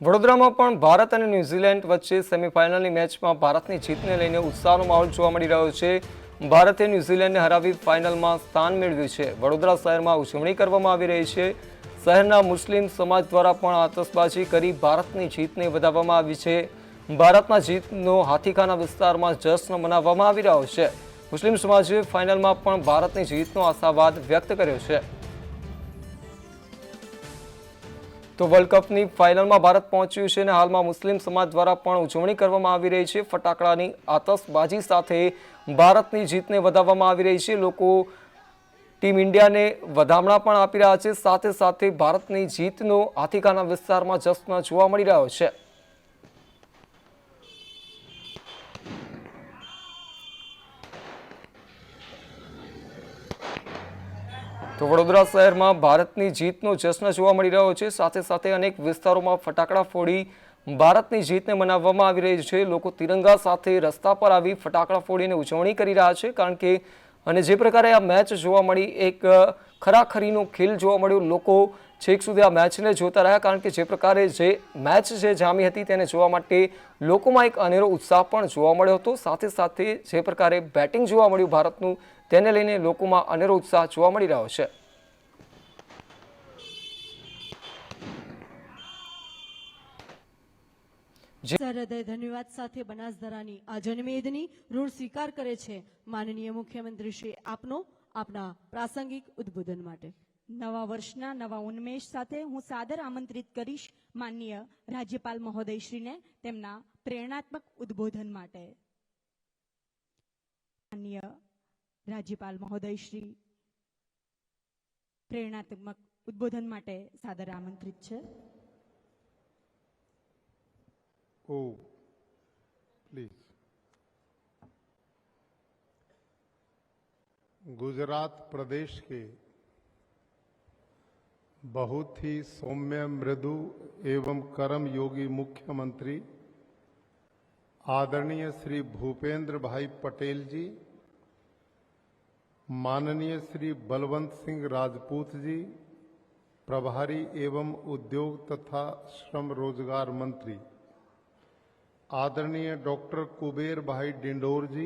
વડોદરામાં પણ ભારત અને ન્યૂઝીલેન્ડ વચ્ચે સેમીફાઇનલની મેચમાં ભારતની જીતને લઈને ઉત્સાહનો માહોલ જોવા મળી રહ્યો છે। ભારતે ન્યૂઝીલેન્ડને હરાવી ફાઇનલમાં સ્થાન મેળવ્યું છે। વડોદરા શહેરમાં ઉજવણી કરવામાં આવી રહી છે। શહેરના મુસ્લિમ સમાજ દ્વારા પણ આતશબાજી કરી ભારતની જીતને વધાવવામાં આવી છે। ભારતના જીતનો હાથીખાના વિસ્તારમાં જશ્ન મનાવવામાં આવી રહ્યો છે। મુસ્લિમ સમાજે ફાઇનલમાં પણ ભારતની જીતનો આશાવાદ વ્યક્ત કર્યો છે। तो वर्ल्ड कपनी फाइनल में भारत पहुंच्યું છે અને હાલમાં મુસ્લિમ સમાજ દ્વારા પણ ઉજવણી કરવામાં આવી રહી છે। ફટાકડાની આતશબાજી સાથે ભારતની જીતને વધાવવામાં આવી રહી છે। લોકો ટીમ ઇન્ડિયાને વધામણા પણ આપી રહ્યા છે। સાથે સાથે ભારતની જીતનો હાથીખાના વિસ્તારમાં જશ્ન જોવા મળી રહ્યો છે। तो वडोदरा शहर में भारतनी जीतनो जश्न जोवा मळी रह्यो छे। साथे साथे अनेक विस्तारों फटाकड़ा फोड़ी भारतनी जीतने मनाववामां आवी रही छे। लोको तिरंगा साथे रस्ता पर आवी फटाकड़ा फोड़ीने उजवणी करी रह्या छे। कारण के अने जे प्रकारे आ मैच जोवा मळी एक खराखरीनो खेल जोवा मळ्यो। लोको छेक सुधी आ मैचने जोता रह्या कारण के जे प्रकारे जे मैच जे जामी हती तेने जोवा माटे लोकोमां एक अनेरो उत्साह पण जोवा मळ्यो हतो। साथे साथे जे प्रकारे बेटिंग जोवा मळ्युं भारतनुं तेने लईने लोकोमां अनेरो उत्साह जोवा मळी रह्यो छे। હૃદય ધન્યવાદ સાથે બનાસદરાની આ જનમેદની ઋણ સ્વીકાર કરે છે માનનીય મુખ્યમંત્રી શ્રી આપના પ્રાસંગિક ઉદ્બોધન માટે। નવા વર્ષના નવા ઉન્મેષ સાથે હું સાદર આમંત્રિત કરીશ માનનીય રાજ્યપાલ મહોદયશ્રીને તેમના પ્રેરણાત્મક ઉદ્બોધન માટે। માનનીય રાજ્યપાલ મહોદયશ્રી પ્રેરણાત્મક ઉદ્બોધન માટે સાદર આમંત્રિત છે। Oh, please. गुजरात प्रदेश के बहुत ही सौम्य मृदु एवं कर्म योगी मुख्यमंत्री आदरणीय श्री भूपेंद्र भाई पटेल जी, माननीय श्री बलवंत सिंह राजपूत जी, प्रभारी एवं उद्योग तथा श्रम रोजगार मंत्री आदरणीय डॉक्टर कुबेर भाई डिंडोर जी,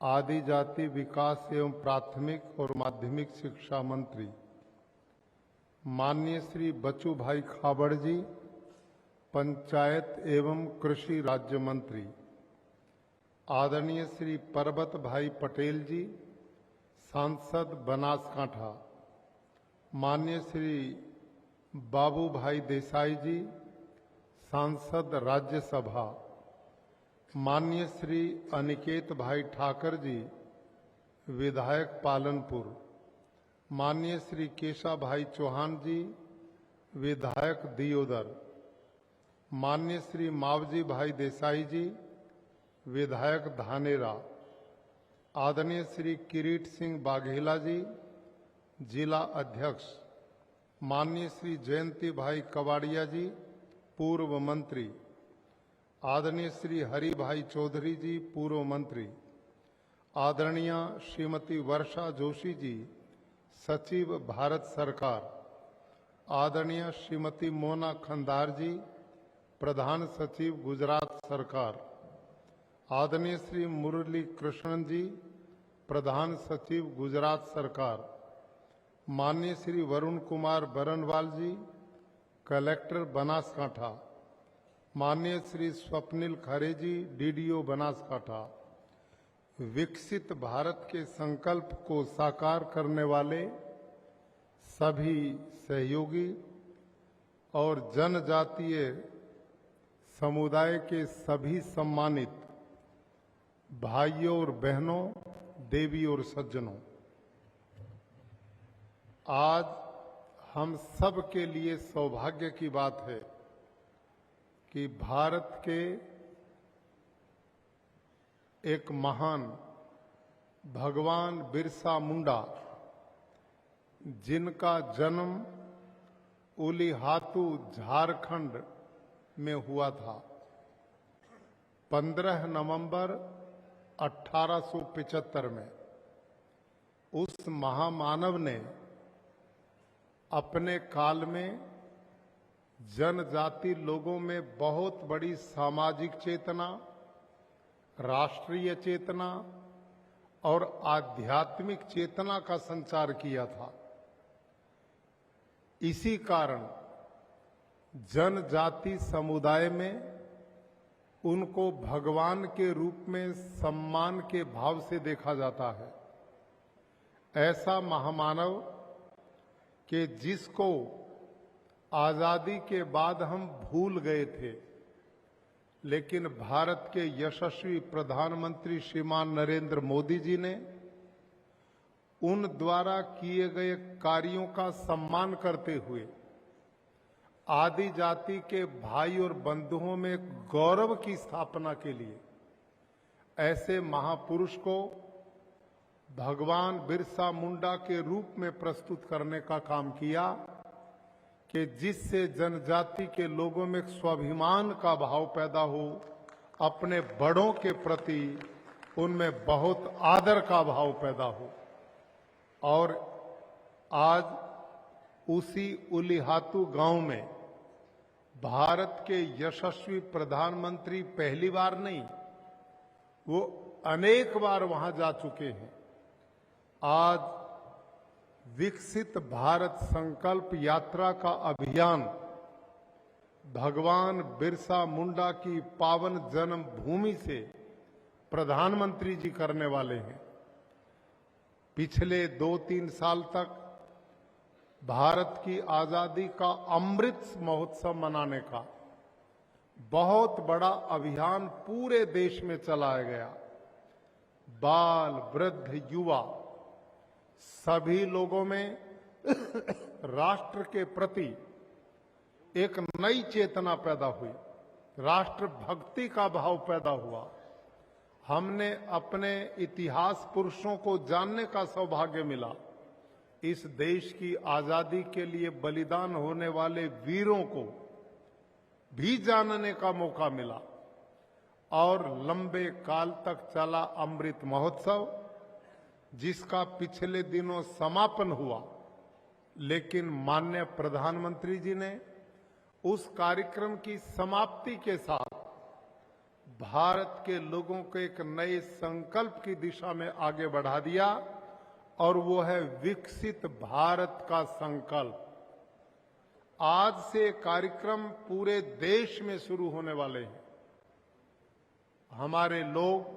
आदि जाति विकास एवं प्राथमिक और माध्यमिक शिक्षा मंत्री माननीय श्री बच्चू भाई खाबड़ जी, पंचायत एवं कृषि राज्य मंत्री आदरणीय श्री परबत भाई पटेल जी, सांसद बनासकांठा माननीय श्री बाबू भाई देसाई जी, सांसद राज्यसभा माननीय श्री अनिकेत भाई ठाकर जी, विधायक पालनपुर माननीय श्री केशा भाई चौहान जी, विधायक दियोदर माननीय श्री मावजी भाई देसाई जी, विधायक धानेरा आदरणीय श्री किरीट सिंह बाघेला जी, जिला अध्यक्ष माननीय श्री जयंती भाई कवाड़िया जी, पूर्व मंत्री आदरणीय श्री हरि भाई चौधरी जी, पूर्व मंत्री आदरणीय श्रीमती वर्षा जोशी जी, सचिव भारत सरकार आदरणीय श्रीमती मोना खंदार जी, प्रधान सचिव गुजरात सरकार आदरणीय श्री मुरली कृष्णन जी, प्रधान सचिव गुजरात सरकार माननीय श्री वरुण कुमार बरनवाल जी, कलेक्टर बनासकांठा माननीय श्री स्वप्निल खरे जी, डीडीओ बनासकांठा विकसित भारत के संकल्प को साकार करने वाले सभी सहयोगी और जनजातीय समुदाय के सभी सम्मानित भाइयों और बहनों, देवी और सज्जनों, आज हम सब के लिए सौभाग्य की बात है कि भारत के एक महान भगवान बिरसा मुंडा, जिनका जन्म उलीहातू झारखंड में हुआ था 15 नवंबर 1875 में, उस महामानव ने अपने काल में जनजाति लोगों में बहुत बड़ी सामाजिक चेतना, राष्ट्रीय चेतना और आध्यात्मिक चेतना का संचार किया था। इसी कारण जनजाति समुदाय में उनको भगवान के रूप में सम्मान के भाव से देखा जाता है। ऐसा महामानव कि जिसको आजादी के बाद हम भूल गए थे, लेकिन भारत के यशस्वी प्रधानमंत्री श्रीमान नरेंद्र मोदी जी ने उन द्वारा किए गए कार्यों का सम्मान करते हुए आदि जाति के भाई और बंधुओं में गौरव की स्थापना के लिए ऐसे महापुरुष को भगवान बिरसा मुंडा के रूप में प्रस्तुत करने का काम किया कि जिससे जनजाति के लोगों में स्वाभिमान का भाव पैदा हो, अपने बड़ों के प्रति उनमें बहुत आदर का भाव पैदा हो। और आज उसी उलिहातू गांव में भारत के यशस्वी प्रधानमंत्री पहली बार नहीं, वो अनेक बार वहां जा चुके हैं। आज विकसित भारत संकल्प यात्रा का अभियान भगवान बिरसा मुंडा की पावन जन्मभूमि से प्रधानमंत्री जी करने वाले हैं। पिछले 2-3 साल तक भारत की आजादी का अमृत महोत्सव मनाने का बहुत बड़ा अभियान पूरे देश में चलाया गया। बाल, वृद्ध, युवा सभी लोगों में राष्ट्र के प्रति एक नई चेतना पैदा हुई, राष्ट्र भक्ति का भाव पैदा हुआ। हमने अपने इतिहास पुरुषों को जानने का सौभाग्य मिला। इस देश की आजादी के लिए बलिदान होने वाले वीरों को भी जानने का मौका मिला। और लंबे काल तक चला अमृत महोत्सव, जिसका पिछले दिनों समापन हुआ, लेकिन माननीय प्रधानमंत्री जी ने उस कार्यक्रम की समाप्ति के साथ भारत के लोगों को एक नए संकल्प की दिशा में आगे बढ़ा दिया, और वो है विकसित भारत का संकल्प। आज से कार्यक्रम पूरे देश में शुरू होने वाले हैं। हमारे लोग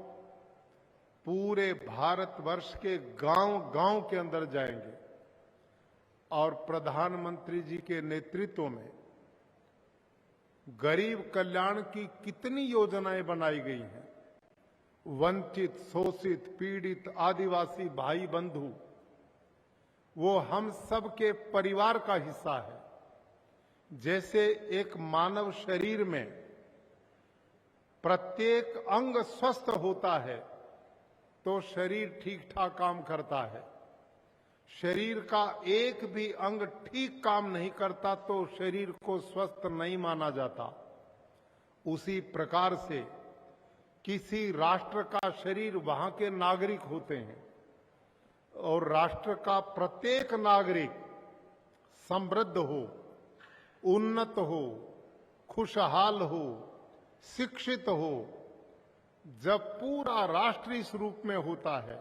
पूरे भारतवर्ष के गांव-गांव के अंदर जाएंगे और प्रधानमंत्री जी के नेतृत्व में गरीब कल्याण की कितनी योजनाएं बनाई गई हैं। वंचित, शोषित, पीड़ित आदिवासी भाई बंधु वो हम सब के परिवार का हिस्सा है। जैसे एक मानव शरीर में प्रत्येक अंग स्वस्थ होता है तो शरीर ठीक ठाक काम करता है। शरीर का एक भी अंग ठीक काम नहीं करता तो शरीर को स्वस्थ नहीं माना जाता। उसी प्रकार से किसी राष्ट्र का शरीर वहां के नागरिक होते हैं, और राष्ट्र का प्रत्येक नागरिक समृद्ध हो, उन्नत हो, खुशहाल हो, शिक्षित हो। जब पूरा राष्ट्र इस रूप में होता है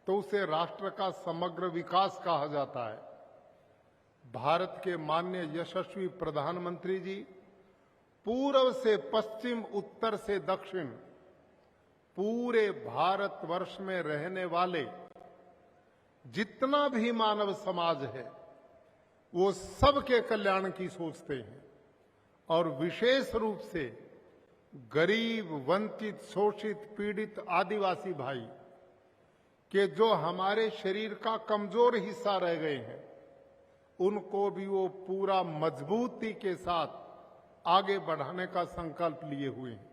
तो उसे राष्ट्र का समग्र विकास कहा जाता है। भारत के माननीय यशस्वी प्रधानमंत्री जी पूर्व से पश्चिम, उत्तर से दक्षिण पूरे भारतवर्ष में रहने वाले जितना भी मानव समाज है वो सबके कल्याण की सोचते हैं, और विशेष रूप से गरीब, वंचित, शोषित, पीड़ित आदिवासी भाई के जो हमारे शरीर का कमजोर हिस्सा रह गए हैं, उनको भी वो पूरा मजबूती के साथ आगे बढ़ाने का संकल्प लिए हुए हैं।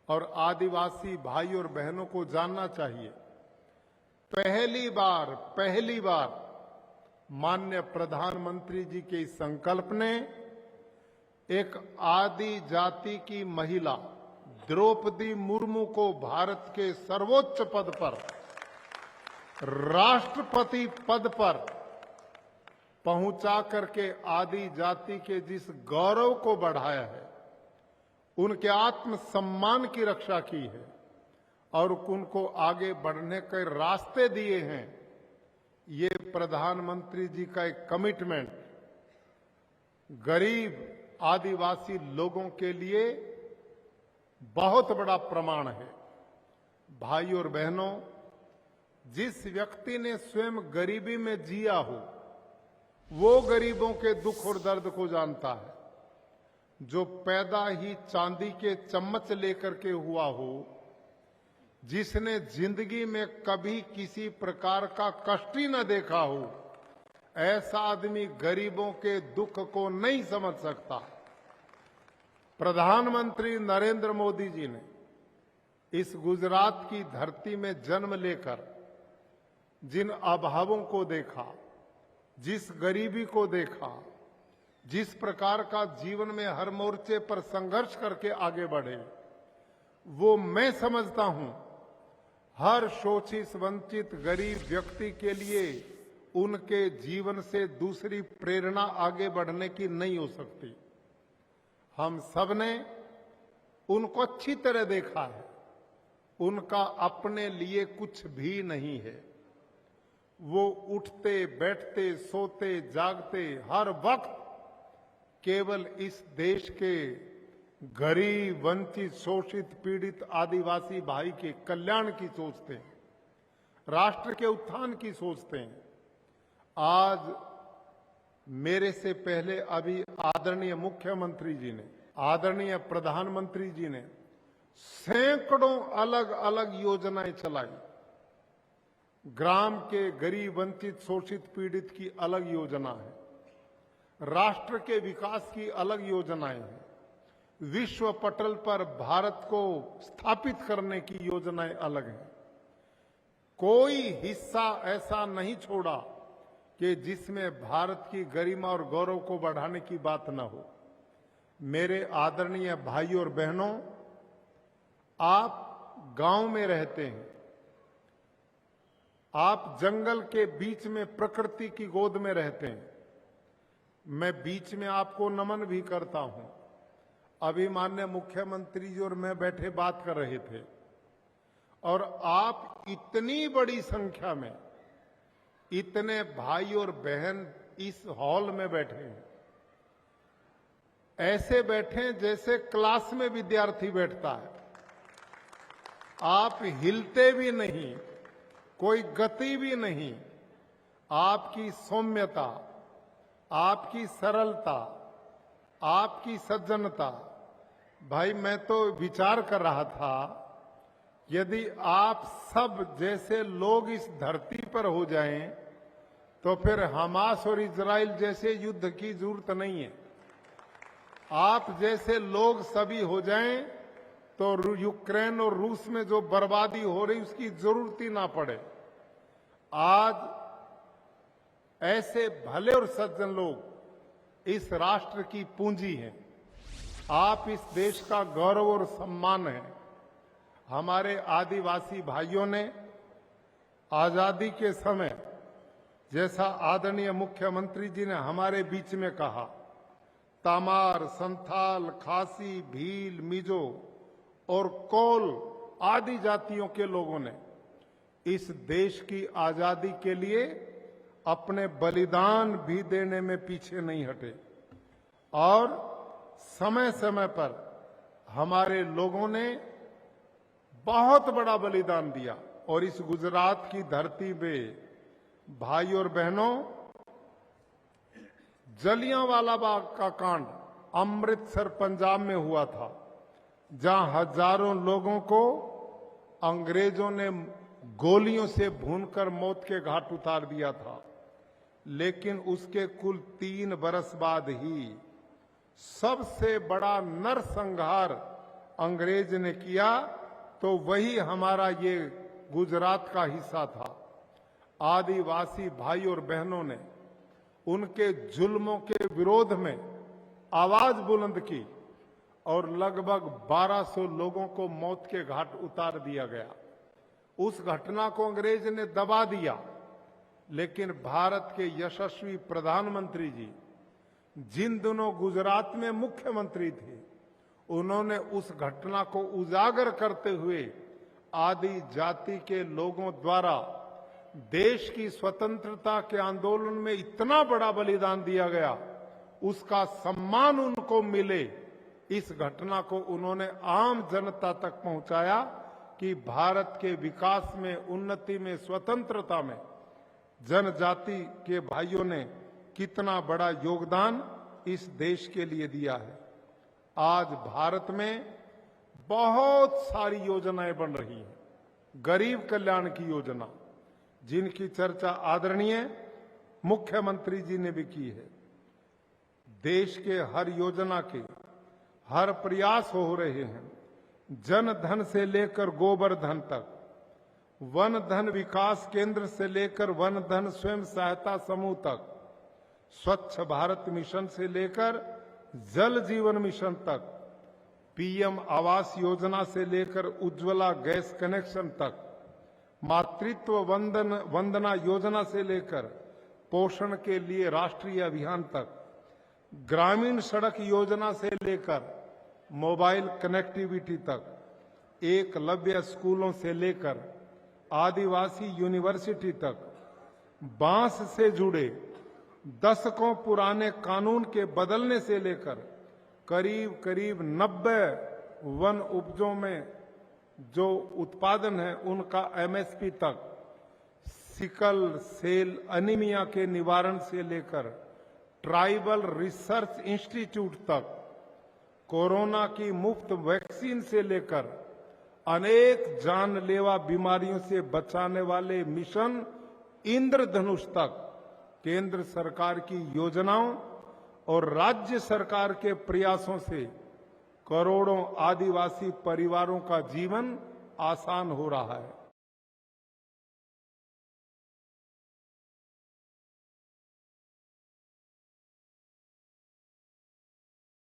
और आदिवासी भाई और बहनों को जानना चाहिए, पहली बार माननीय प्रधानमंत्री जी के इस संकल्प ने एक आदि जाति की महिला द्रौपदी मुर्मू को भारत के सर्वोच्च पद पर, राष्ट्रपति पद पर पहुंचा करके आदि जाति के जिस गौरव को बढ़ाया है, उनके आत्म सम्मान की रक्षा की है और उनको आगे बढ़ने के रास्ते दिए हैं, ये प्रधानमंत्री जी का एक कमिटमेंट गरीब आदिवासी लोगों के लिए बहुत बड़ा प्रमाण है। भाई और बहनों, जिस व्यक्ति ने स्वयं गरीबी में जिया हो, वो गरीबों के दुख और दर्द को जानता है। जो पैदा ही चांदी के चम्मच लेकर के हुआ हो, जिसने जिंदगी में कभी किसी प्रकार का कष्ट ही न देखा हो, ऐसा आदमी गरीबों के दुख को नहीं समझ सकता। प्रधानमंत्री नरेंद्र मोदी जी ने इस गुजरात की धरती में जन्म लेकर जिन अभावों को देखा, जिस गरीबी को देखा, जिस प्रकार का जीवन में हर मोर्चे पर संघर्ष करके आगे बढ़े, वो मैं समझता हूं हर शोषित वंचित गरीब व्यक्ति के लिए उनके जीवन से दूसरी प्रेरणा आगे बढ़ने की नहीं हो सकती। हम सब ने उनको अच्छी तरह देखा है। उनका अपने लिए कुछ भी नहीं है। वो उठते बैठते सोते जागते हर वक्त केवल इस देश के गरीब वंचित शोषित पीड़ित आदिवासी भाई के कल्याण की सोचते हैं, राष्ट्र के उत्थान की सोचते हैं। आज मेरे से पहले अभी आदरणीय मुख्यमंत्री जी ने, आदरणीय प्रधानमंत्री जी ने सैकड़ों अलग अलग योजनाएं चलाई। ग्राम के गरीब वंचित शोषित पीड़ित की अलग योजना है, राष्ट्र के विकास की अलग योजनाएं हैं, विश्व पटल पर भारत को स्थापित करने की योजनाएं अलग हैं। कोई हिस्सा ऐसा नहीं छोड़ा कि जिसमें भारत की गरिमा और गौरव को बढ़ाने की बात न हो। मेरे आदरणीय भाइयों और बहनों, आप गांव में रहते हैं, आप जंगल के बीच में प्रकृति की गोद में रहते हैं। मैं बीच में आपको नमन भी करता हूं। अभी माननीय मुख्यमंत्री जी और मैं बैठे बात कर रहे थे और आप इतनी बड़ी संख्या में, इतने भाई और बहन इस हॉल में बैठे हैं, ऐसे बैठे जैसे क्लास में विद्यार्थी बैठता है। आप हिलते भी नहीं, कोई गति भी नहीं। आपकी सौम्यता, आपकी सरलता, आपकी सज्जनता, भाई मैं तो विचार कर रहा था, यदि आप सब जैसे लोग इस धरती पर हो जाएं, तो फिर हमास और इजराइल जैसे युद्ध की जरूरत नहीं है। आप जैसे लोग सभी हो जाएं तो यूक्रेन और रूस में जो बर्बादी हो रही उसकी जरूरत ही ना पड़े। आज ऐसे भले और सज्जन लोग इस राष्ट्र की पूंजी हैं। आप इस देश का गौरव और सम्मान है। हमारे आदिवासी भाइयों ने आजादी के समय, जैसा आदरणीय मुख्यमंत्री जी ने हमारे बीच में कहा, तमार, संथाल, खासी, भील, मिजो और कौल आदि जातियों के लोगों ने इस देश की आजादी के लिए अपने बलिदान भी देने में पीछे नहीं हटे और समय समय पर हमारे लोगों ने बहुत बड़ा बलिदान दिया। और इस गुजरात की धरती पे भाई और बहनों, जलियांवाला बाग का कांड अमृतसर पंजाब में हुआ था, जहां हजारों लोगों को अंग्रेजों ने गोलियों से भूनकर मौत के घाट उतार दिया था। लेकिन उसके कुल 3 बरस बाद ही सबसे बड़ा नरसंहार अंग्रेज ने किया, तो वही हमारा ये गुजरात का हिस्सा था। आदिवासी भाई और बहनों ने उनके जुल्मों के विरोध में आवाज बुलंद की और लगभग 1200 लोगों को मौत के घाट उतार दिया गया। उस घटना को अंग्रेज ने दबा दिया, लेकिन भारत के यशस्वी प्रधानमंत्री जी जिन दिनों गुजरात में मुख्यमंत्री थे, उन्होंने उस घटना को उजागर करते हुए आदि जाति के लोगों द्वारा देश की स्वतंत्रता के आंदोलन में इतना बड़ा बलिदान दिया गया, उसका सम्मान उनको मिले, इस घटना को उन्होंने आम जनता तक पहुंचाया कि भारत के विकास में, उन्नति में, स्वतंत्रता में जनजाति के भाइयों ने कितना बड़ा योगदान इस देश के लिए दिया है। आज भारत में बहुत सारी योजनाएं बन रही हैं। गरीब कल्याण की योजना, जिनकी चर्चा आदरणीय मुख्यमंत्री जी ने भी की है। देश के हर योजना के हर प्रयास हो रहे हैं। जन धन से लेकर गोबर धन तक, वन धन विकास केंद्र से लेकर वन धन स्वयं सहायता समूह तक, स्वच्छ भारत मिशन से लेकर जल जीवन मिशन तक, पीएम आवास योजना से लेकर उज्ज्वला गैस कनेक्शन तक, मातृत्व वंदना योजना से लेकर पोषण के लिए राष्ट्रीय अभियान तक, ग्रामीण सड़क योजना से लेकर मोबाइल कनेक्टिविटी तक, एकलव्य स्कूलों से लेकर आदिवासी यूनिवर्सिटी तक, बांस से जुड़े दशकों पुराने कानून के बदलने से लेकर करीब 90 वन उपजों में जो उत्पादन है उनका एमएसपी तक, सिकल सेल अनीमिया के निवारण से लेकर ट्राइबल रिसर्च इंस्टीट्यूट तक, कोरोना की मुफ्त वैक्सीन से लेकर अनेक जानलेवा बीमारियों से बचाने वाले मिशन इंद्रधनुष तक, केंद्र सरकार की योजनाओं और राज्य सरकार के प्रयासों से करोड़ों आदिवासी परिवारों का जीवन आसान हो रहा है।